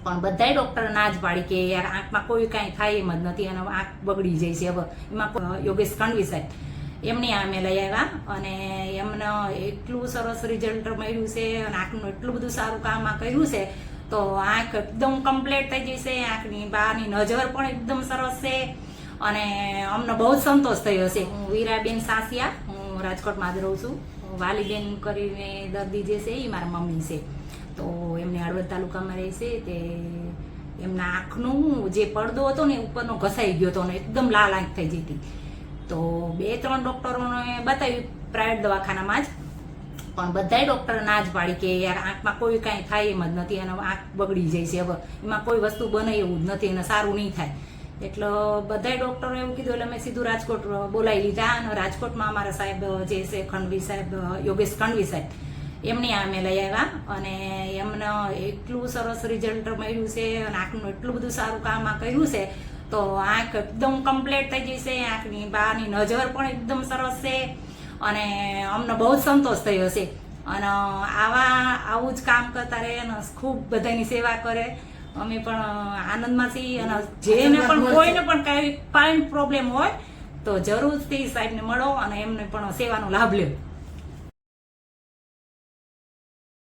પણ બધાય ડૉક્ટર ના જ પાડી કે યાર આંખમાં કોઈ કાંઈ થાય એમ જ નથી અને આંખ બગડી જાય છે. હવે એમાં યોગેશ કણવી સાહેબ એમની અમે લઈ આવ્યા અને એમને એટલું સરસ રિઝલ્ટ મળ્યું છે અને આંખનું એટલું બધું સારું કામ આ કર્યું છે તો આંખ એકદમ કમ્પ્લીટ થઈ જશે. આંખની બહારની નજર પણ એકદમ સરસ છે અને અમને બહુ જ સંતોષ થયો છે. હું વીરાબેન સાસિયા, હું રાજકોટમાં જ રહું છું. વાલીબેન કરીને દર્દી જે છે એ મારા મમ્મી છે, તો એમને હળવદ તાલુકામાં રહે છે. તે એમના આંખનું જે પડદો હતો ને ઉપરનો ઘસાઈ ગયો હતો ને એકદમ લાલ આંખ થઈ જતી. તો 2-3 ડૉક્ટરોને બતાવ્યું પ્રાઇવેટ દવાખાનામાં જ, પણ બધાય ડૉક્ટર ના જ પાડી કે યાર આંખમાં કોઈ કાંઈ થાય એમ જ નથી અને આંખ બગડી જાય છે. હવે એમાં કોઈ વસ્તુ બને એવું જ નથી અને સારું નહીં થાય. એટલે બધાય ડૉક્ટરોએ એવું કીધું એટલે મેં સીધું રાજકોટ બોલાવી લીધા અને રાજકોટમાં અમારા સાહેબ જે છે કણવી સાહેબ, યોગેશ કણવી સાહેબ એમની અમે લઈ આવ્યા અને એમને એટલું સરસ રિઝલ્ટ મળ્યું છે અને આંખનું એટલું બધું સારું કામ આ કર્યું છે તો આંખ એકદમ કમ્પ્લીટ થઈ જશે. આંખની બહારની નજર પણ એકદમ સરસ છે અને અમને બહુ જ સંતોષ થયો છે. અને આવું જ કામ કરતા રહે અને ખૂબ બધાની સેવા કરે. અમે પણ આનંદમાં છીએ અને જેને પણ કોઈને પણ કાંઈ પ્રોબ્લેમ હોય તો જરૂરથી સાહેબને મળો અને એમને પણ સેવાનો લાભ લ્યો.